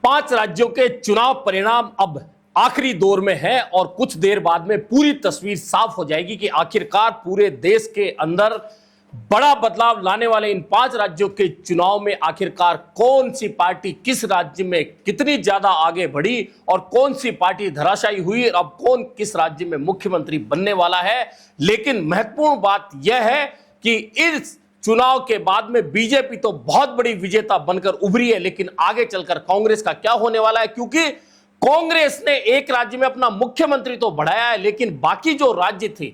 5 राज्यों के चुनाव परिणाम अब आखिरी दौर में है और कुछ देर बाद में पूरी तस्वीर साफ हो जाएगी कि आखिरकार पूरे देश के अंदर बड़ा बदलाव लाने वाले इन 5 राज्यों के चुनाव में आखिरकार कौन सी पार्टी किस राज्य में कितनी ज्यादा आगे बढ़ी और कौन सी पार्टी धराशायी हुई और अब कौन किस राज्य में मुख्यमंत्री बनने वाला है। लेकिन महत्वपूर्ण बात यह है कि इस चुनाव के बाद में बीजेपी तो बहुत बड़ी विजेता बनकर उभरी है, लेकिन आगे चलकर कांग्रेस का क्या होने वाला है, क्योंकि कांग्रेस ने एक राज्य में अपना मुख्यमंत्री तो बढ़ाया है, लेकिन बाकी जो राज्य थे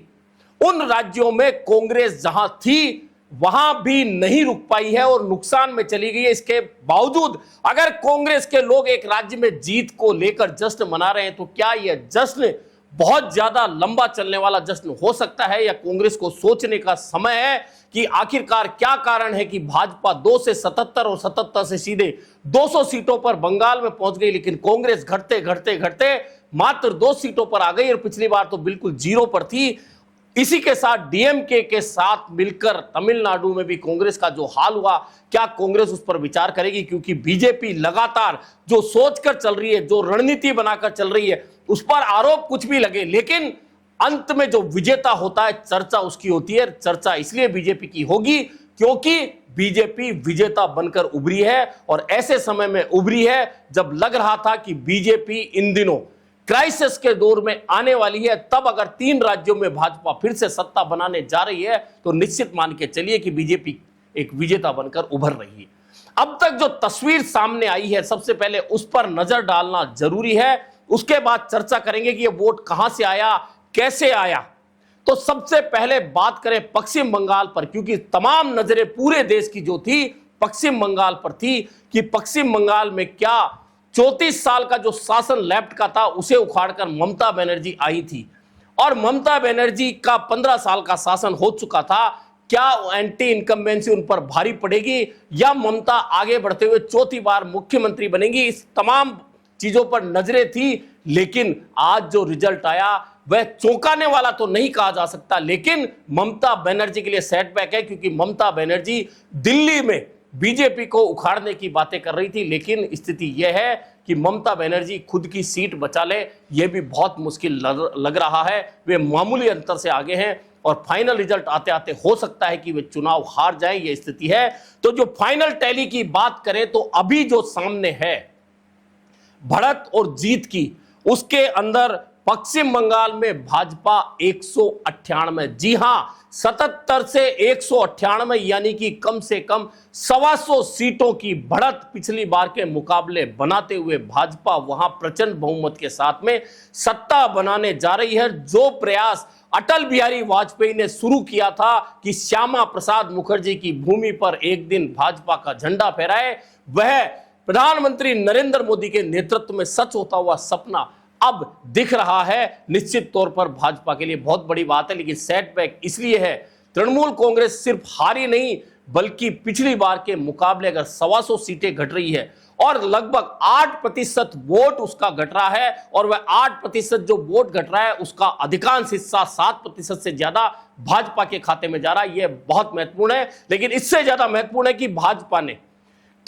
उन राज्यों में कांग्रेस जहां थी वहां भी नहीं रुक पाई है और नुकसान में चली गई है। इसके बावजूद अगर कांग्रेस के लोग एक राज्य में जीत को लेकर जश्न मना रहे हैं तो क्या यह जश्न बहुत ज्यादा लंबा चलने वाला जश्न हो सकता है, या कांग्रेस को सोचने का समय है कि आखिरकार क्या कारण है कि भाजपा 2 से 77 और 77 से सीधे 200 सीटों पर बंगाल में पहुंच गई, लेकिन कांग्रेस घटते घटते घटते मात्र 2 सीटों पर आ गई और पिछली बार तो बिल्कुल 0 पर थी। इसी के साथ डीएमके के साथ मिलकर तमिलनाडु में भी कांग्रेस का जो हाल हुआ, क्या कांग्रेस उस पर विचार करेगी, क्योंकि बीजेपी लगातार जो सोचकर चल रही है, जो रणनीति बनाकर चल रही है, उस पर आरोप कुछ भी लगे, लेकिन अंत में जो विजेता होता है चर्चा उसकी होती है। चर्चा इसलिए बीजेपी की होगी क्योंकि बीजेपी विजेता बनकर उभरी है और ऐसे समय में उभरी है जब लग रहा था कि बीजेपी इन दिनों क्राइसिस के दौर में आने वाली है। तब अगर 3 राज्यों में भाजपा फिर से सत्ता बनाने जा रही है तो निश्चित मान के चलिए कि बीजेपी एक विजेता बनकर उभर रही है। अब तक जो तस्वीर सामने आई है सबसे पहले उस पर नजर डालना जरूरी है, उसके बाद चर्चा करेंगे कि यह वोट कहां से आया, कैसे आया। तो सबसे पहले बात करें पश्चिम बंगाल पर, क्योंकि तमाम नजरें पूरे देश की जो थी पश्चिम बंगाल पर थी कि पश्चिम बंगाल में क्या 34 साल का जो शासन लेफ्ट का था उसे उखाड़कर ममता बनर्जी आई थी और ममता बनर्जी का 15 साल का शासन हो चुका था। क्या एंटी इनकम्बेंसी उन पर भारी पड़ेगी या ममता आगे बढ़ते हुए 4थी बार मुख्यमंत्री बनेगी, इस तमाम चीजों पर नजरें थी। लेकिन आज जो रिजल्ट आया वह चौंकाने वाला तो नहीं कहा जा सकता, लेकिन ममता बनर्जी के लिए सेटबैक है, क्योंकि ममता बनर्जी दिल्ली में बीजेपी को उखाड़ने की बातें कर रही थी, लेकिन स्थिति यह है कि ममता बनर्जी खुद की सीट बचा ले यह भी बहुत मुश्किल लग रहा है। वे मामूली अंतर से आगे हैं और फाइनल रिजल्ट आते आते हो सकता है कि वे चुनाव हार जाएं, यह स्थिति है। तो जो फाइनल टैली की बात करें तो अभी जो सामने है बढ़त और जीत की, उसके अंदर पश्चिम बंगाल में भाजपा 198, जी हां 77 से 198, यानी कि कम से कम 125 सीटों की बढ़त पिछली बार के मुकाबले बनाते हुए भाजपा वहां प्रचंड बहुमत के साथ में सत्ता बनाने जा रही है। जो प्रयास अटल बिहारी वाजपेयी ने शुरू किया था कि श्यामा प्रसाद मुखर्जी की भूमि पर एक दिन भाजपा का झंडा फहराए, वह प्रधानमंत्री नरेंद्र मोदी के नेतृत्व में सच होता हुआ सपना अब दिख रहा है। निश्चित तौर पर भाजपा के लिए बहुत बड़ी बात है, लेकिन सेटबैक इसलिए है तृणमूल कांग्रेस सिर्फ हारी नहीं बल्कि पिछली बार के मुकाबले अगर 125 सीटें घट रही है और लगभग 8% वोट उसका घट रहा है, और वह 8% जो वोट घट रहा है उसका अधिकांश हिस्सा 7% से ज्यादा भाजपा के खाते में जा रहा है। यह बहुत महत्वपूर्ण है, लेकिन इससे ज्यादा महत्वपूर्ण है कि भाजपा ने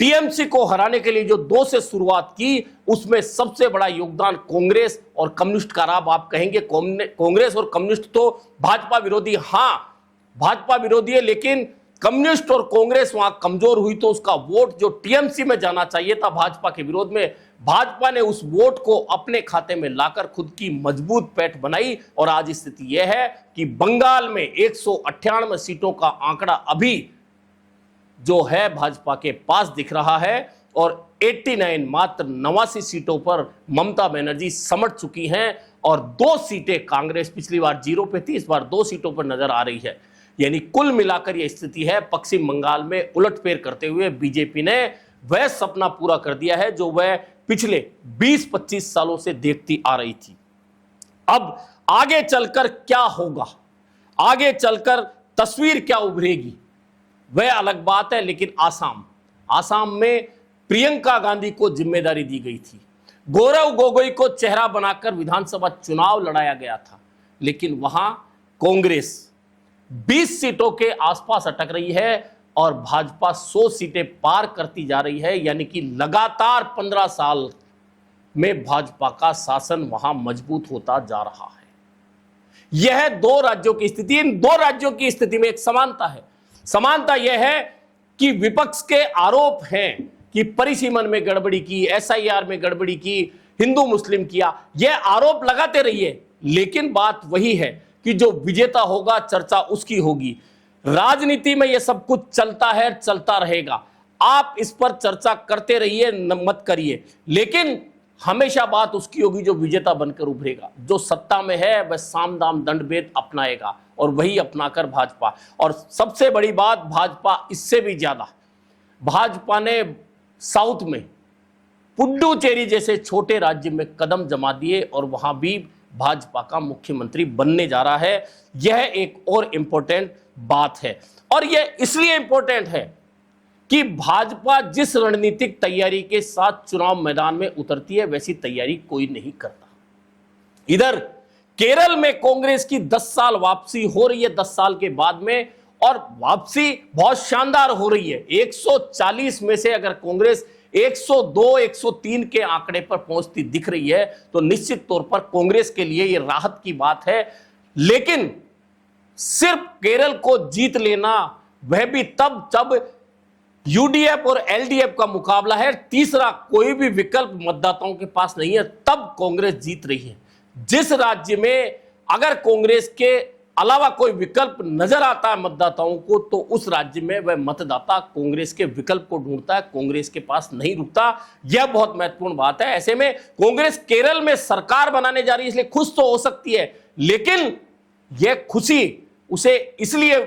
टीएमसी को हराने के लिए जो 2 से शुरुआत की उसमें सबसे बड़ा योगदान कांग्रेस और कम्युनिस्ट का रहा। आप कहेंगे कांग्रेस और कम्युनिस्ट तो भाजपा विरोधी, हां भाजपा विरोधी है, लेकिन कम्युनिस्ट और कांग्रेस वहां कमजोर हुई तो उसका वोट जो टीएमसी में जाना चाहिए था भाजपा के विरोध में, भाजपा ने उस वोट को अपने खाते में लाकर खुद की मजबूत पैठ बनाई। और आज स्थिति यह है कि बंगाल में 198 सीटों का आंकड़ा अभी जो है भाजपा के पास दिख रहा है और 89 मात्र 89 सीटों पर ममता बनर्जी समट चुकी हैं और 2 सीटें कांग्रेस पिछली बार 0 पे थी, इस बार 2 सीटों पर नजर आ रही है। यानी कुल मिलाकर यह स्थिति है पश्चिम बंगाल में उलटफेर करते हुए बीजेपी ने वह सपना पूरा कर दिया है जो वह पिछले 20-25 सालों से देखती आ रही थी। अब आगे चलकर क्या होगा, आगे चलकर तस्वीर क्या उभरेगी वह अलग बात है, लेकिन आसाम में प्रियंका गांधी को जिम्मेदारी दी गई थी, गौरव गोगोई को चेहरा बनाकर विधानसभा चुनाव लड़ाया गया था, लेकिन वहां कांग्रेस 20 सीटों के आसपास अटक रही है। और भाजपा 100 सीटें पार करती जा रही है, यानी कि लगातार 15 साल में भाजपा का शासन वहां मजबूत होता जा रहा है। यह दो राज्यों की स्थिति, इन दो राज्यों की स्थिति में एक समानता है। समानता यह है कि विपक्ष के आरोप हैं कि परिसीमन में गड़बड़ी की, एसआईआर में गड़बड़ी की, हिंदू मुस्लिम किया, यह आरोप लगाते रहिए, लेकिन बात वही है कि जो विजेता होगा चर्चा उसकी होगी। राजनीति में यह सब कुछ चलता है, चलता रहेगा। आप इस पर चर्चा करते रहिए, मत करिए, लेकिन हमेशा बात उसकी होगी जो विजेता बनकर उभरेगा। जो सत्ता में है वह साम दाम दंड भेद अपनाएगा, और वही अपनाकर भाजपा, और सबसे बड़ी बात भाजपा इससे भी ज्यादा, भाजपा ने साउथ में पुडुचेरी जैसे छोटे राज्य में कदम जमा दिए और वहां भी भाजपा का मुख्यमंत्री बनने जा रहा है। यह एक और इंपॉर्टेंट बात है, और यह इसलिए इंपॉर्टेंट है कि भाजपा जिस रणनीतिक तैयारी के साथ चुनाव मैदान में उतरती है वैसी तैयारी कोई नहीं करता। इधर केरल में कांग्रेस की 10 साल वापसी हो रही है, 10 साल के बाद में, और वापसी बहुत शानदार हो रही है। 140 में से अगर कांग्रेस 102, 103 के आंकड़े पर पहुंचती दिख रही है तो निश्चित तौर पर कांग्रेस के लिए यह राहत की बात है। लेकिन सिर्फ केरल को जीत लेना, वह भी तब जब यूडीएफ और एलडीएफ का मुकाबला है, तीसरा कोई भी विकल्प मतदाताओं के पास नहीं है, तब कांग्रेस जीत रही है। जिस राज्य में अगर कांग्रेस के अलावा कोई विकल्प नजर आता है मतदाताओं को, तो उस राज्य में वह मतदाता कांग्रेस के विकल्प को ढूंढता है, कांग्रेस के पास नहीं रुकता। यह बहुत महत्वपूर्ण बात है। ऐसे में कांग्रेस केरल में सरकार बनाने जा रही है, इसलिए खुश तो हो सकती है, लेकिन यह खुशी उसे इसलिए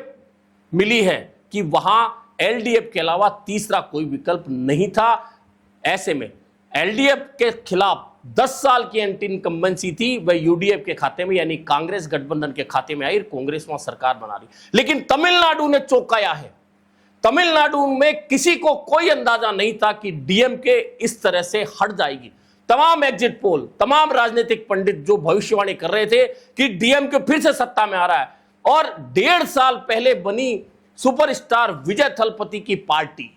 मिली है कि वहां एलडीएफ के अलावा तीसरा कोई विकल्प नहीं था। ऐसे में एलडीएफ के खिलाफ 10 साल की एंटी इनकम्बेंसी थी, वह यूडीएफ के खाते में, यानी कांग्रेस गठबंधन के खाते में आई, कांग्रेस वहां सरकार बना रही। लेकिन तमिलनाडु ने चौंकाया है। तमिलनाडु में किसी को कोई अंदाजा नहीं था कि डीएमके इस तरह से हट जाएगी। तमाम एग्जिट पोल, तमाम राजनीतिक पंडित जो भविष्यवाणी कर रहे थे कि डीएमके फिर से सत्ता में आ रहा है, और 1.5 साल पहले बनी सुपरस्टार विजय थलपति की पार्टी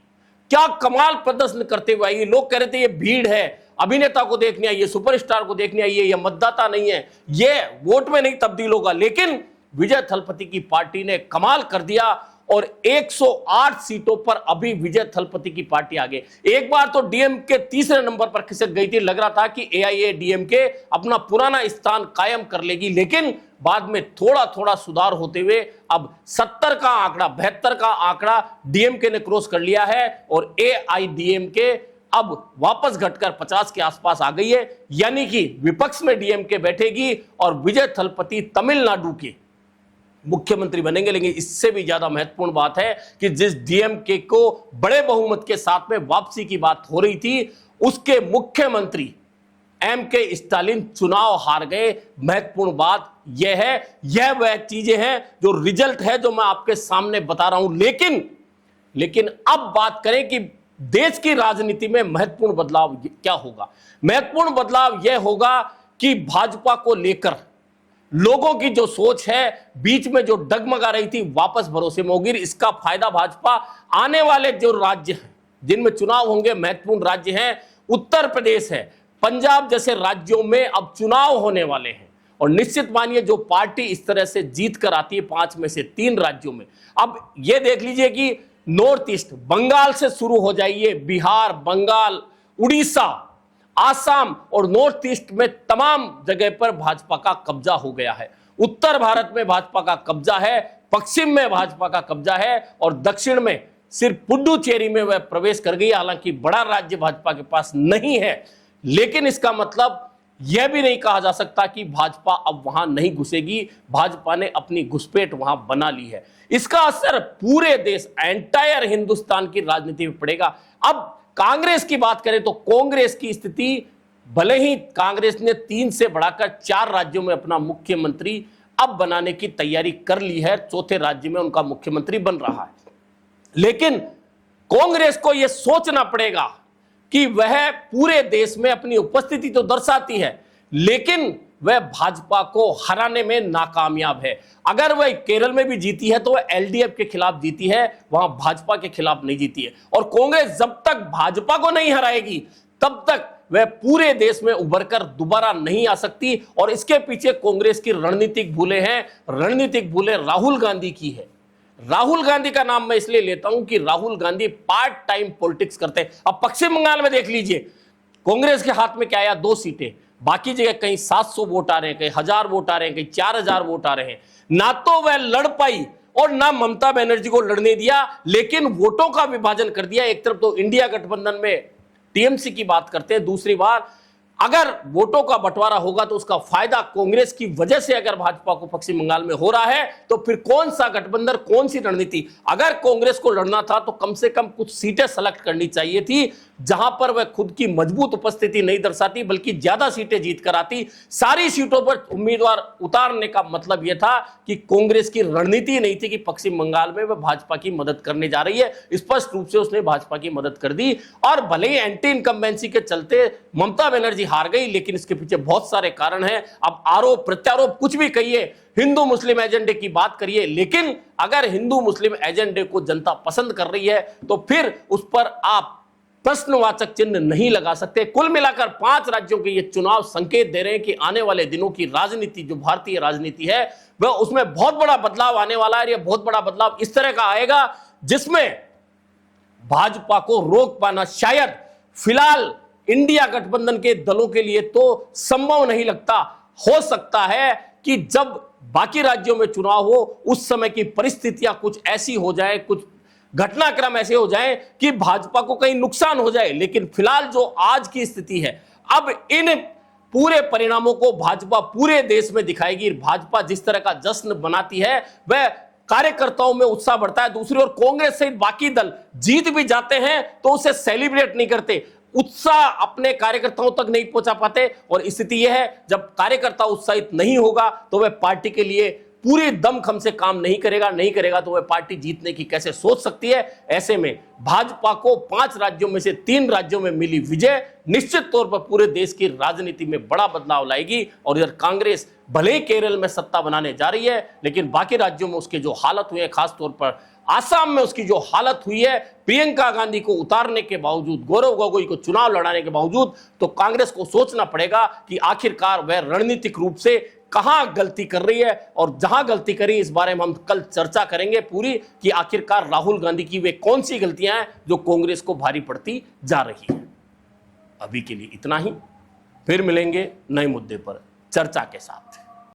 क्या कमाल प्रदर्शन करते हुए आई। लोग कह रहे थे ये भीड़ है, अभिनेता को देखने आइए, सुपरस्टार को देखने आइए, ये मतदाता नहीं है, ये वोट में नहीं तब्दील होगा। लेकिन विजय थलपति की पार्टी ने कमाल कर दिया और 108 सीटों पर अभी विजय थलपति की पार्टी आगे। एक बार तो डीएमके तीसरे नंबर पर खिसक गई थी, लग रहा था कि एआईएडीएमके अपना पुराना स्थान कायम कर लेगी, लेकिन बाद में थोड़ा थोड़ा सुधार होते हुए अब 70 का आंकड़ा, 72 का आंकड़ा डीएमके ने क्रॉस कर लिया है, और एआईडीएमके अब वापस घटकर 50 के आसपास आ गई है। यानी कि विपक्ष में डीएमके बैठेगी और विजय थलपति तमिलनाडु के मुख्यमंत्री बनेंगे। लेकिन इससे भी ज्यादा महत्वपूर्ण बात है कि जिस डीएमके को बड़े बहुमत के साथ में वापसी की बात हो रही थी, उसके मुख्यमंत्री एमके स्टालिन चुनाव हार गए। महत्वपूर्ण बात यह है, यह वह चीजें हैं जो रिजल्ट है जो मैं आपके सामने बता रहा हूं। लेकिन अब बात करें कि देश की राजनीति में महत्वपूर्ण बदलाव क्या होगा। महत्वपूर्ण बदलाव यह होगा कि भाजपा को लेकर लोगों की जो सोच है, बीच में जो डगमगा रही थी, वापस भरोसे में होगी। इसका फायदा भाजपा आने वाले जो राज्य हैं जिनमें चुनाव होंगे, महत्वपूर्ण राज्य हैं, उत्तर प्रदेश है, पंजाब जैसे राज्यों में अब चुनाव होने वाले हैं। और निश्चित मानिए जो पार्टी इस तरह से जीत कर आती है 5 में से 3 राज्यों में, अब यह देख लीजिए कि नॉर्थ ईस्ट, बंगाल से शुरू हो जाइए, बिहार, बंगाल, उड़ीसा, आसाम और नॉर्थ ईस्ट में तमाम जगह पर भाजपा का कब्जा हो गया है। उत्तर भारत में भाजपा का कब्जा है, पश्चिम में भाजपा का कब्जा है, और दक्षिण में सिर्फ पुडुचेरी में वह प्रवेश कर गई। हालांकि बड़ा राज्य भाजपा के पास नहीं है, लेकिन इसका मतलब यह भी नहीं कहा जा सकता कि भाजपा अब वहां नहीं घुसेगी। भाजपा ने अपनी घुसपैठ वहां बना ली है। इसका असर पूरे देश, एंटायर हिंदुस्तान की राजनीति में पड़ेगा। अब कांग्रेस की बात करें तो कांग्रेस की स्थिति, भले ही कांग्रेस ने 3 से बढ़ाकर 4 राज्यों में अपना मुख्यमंत्री अब बनाने की तैयारी कर ली है, 4थे राज्य में उनका मुख्यमंत्री बन रहा है, लेकिन कांग्रेस को यह सोचना पड़ेगा कि वह पूरे देश में अपनी उपस्थिति तो दर्शाती है, लेकिन वह भाजपा को हराने में नाकामयाब है। अगर वह केरल में भी जीती है तो वह एलडीएफ के खिलाफ जीती है, वहां भाजपा के खिलाफ नहीं जीती है। और कांग्रेस जब तक भाजपा को नहीं हराएगी तब तक वह पूरे देश में उभरकर दोबारा नहीं आ सकती। और इसके पीछे कांग्रेस की रणनीतिक भूलें हैं। रणनीतिक भूलें राहुल गांधी की है। राहुल गांधी का नाम मैं इसलिए लेता हूं कि Rahul Gandhi part time politics करते हैं। अब पश्चिम बंगाल में देख लीजिए, कांग्रेस के हाथ में क्या आया, 2 सीटें, बाकी जगह कहीं 700 वोट आ रहे हैं, कहीं 1000 वोट आ रहे हैं, कहीं 4000 वोट आ रहे हैं। ना तो वह लड़ पाई और ना ममता बनर्जी को लड़ने दिया, लेकिन वोटों का विभाजन कर दिया। एक तरफ तो इंडिया गठबंधन में टीएमसी की बात करते हैं, दूसरी बार अगर वोटों का बंटवारा होगा तो उसका फायदा कांग्रेस की वजह से अगर भाजपा को पश्चिम बंगाल में हो रहा है तो फिर कौन सा गठबंधन, कौन सी रणनीति। अगर कांग्रेस को लड़ना था तो कम से कम कुछ सीटें सेलेक्ट करनी चाहिए थी जहां पर वह खुद की मजबूत उपस्थिति नहीं दर्शाती बल्कि ज्यादा सीटें जीत कर आती। सारी सीटों पर उम्मीदवार उतारने का मतलब यह था कि कांग्रेस की रणनीति नहीं थी कि पश्चिम बंगाल में वह भाजपा की मदद करने जा रही है। स्पष्ट रूप से उसने भाजपा की मदद कर दी और भले ही एंटी इनकम्बेंसी के चलते ममता बनर्जी हार गई, लेकिन इसके पीछे बहुत सारे कारण हैं। अब आरोप प्रत्यारोप कुछ भी कहिए, हिंदू मुस्लिम एजेंडे की बात करिए, लेकिन अगर हिंदू मुस्लिम एजेंडे को जनता पसंद कर रही है तो फिर उस पर आप प्रश्नवाचक चिन्ह नहीं लगा सकते। कुल मिलाकर 5 राज्यों के ये चुनाव संकेत दे रहे हैं कि आने वाले दिनों की राजनीति, जो भारतीय राजनीति है, वह उसमें बहुत बड़ा बदलाव आने वाला है। यह बहुत बड़ा बदलाव इस तरह का आएगा जिसमें भाजपा को रोक पाना शायद फिलहाल इंडिया गठबंधन के दलों के लिए तो संभव नहीं लगता। हो सकता है कि जब बाकी राज्यों में चुनाव हो उस समय की परिस्थितियां कुछ ऐसी हो जाए, कुछ घटनाक्रम ऐसे हो जाएं कि भाजपा को कहीं नुकसान हो जाए। लेकिन फिलहाल जो आज की स्थिति है, अब इन पूरे परिणामों को भाजपा पूरे देश में दिखाएगी। भाजपा जिस तरह का जश्न बनाती है वह कार्यकर्ताओं में उत्साह बढ़ता है। दूसरी ओर कांग्रेस सहित बाकी दल जीत भी जाते हैं तो उसे सेलिब्रेट नहीं करते, उत्साह अपने कार्यकर्ताओं तक नहीं पहुंचा पाते। और स्थिति यह है, जब कार्यकर्ता उत्साहित नहीं होगा तो वह पार्टी के लिए पूरी दमखम से काम नहीं करेगा तो वह पार्टी जीतने की कैसे सोच सकती है। ऐसे में भाजपा को 5 राज्यों में से 3 राज्यों में मिली विजय निश्चित तौर पर पूरे देश की राजनीति में बड़ा बदलाव लाएगी। और इधर कांग्रेस भले ही केरल में सत्ता बनाने जा रही है, लेकिन बाकी राज्यों में उसके जो हालत हुई है, खासतौर पर आसाम में उसकी जो हालत हुई है, प्रियंका गांधी को उतारने के बावजूद, गौरव गोगोई को चुनाव लड़ाने के बावजूद, तो कांग्रेस को सोचना पड़ेगा कि आखिरकार वह रणनीतिक रूप से कहां गलती कर रही है। और जहां गलती करी इस बारे में हम कल चर्चा करेंगे पूरी, कि आखिरकार राहुल गांधी की वे कौन सी गलतियां हैं जो कांग्रेस को भारी पड़ती जा रही है। अभी के लिए इतना ही, फिर मिलेंगे नए मुद्दे पर चर्चा के साथ।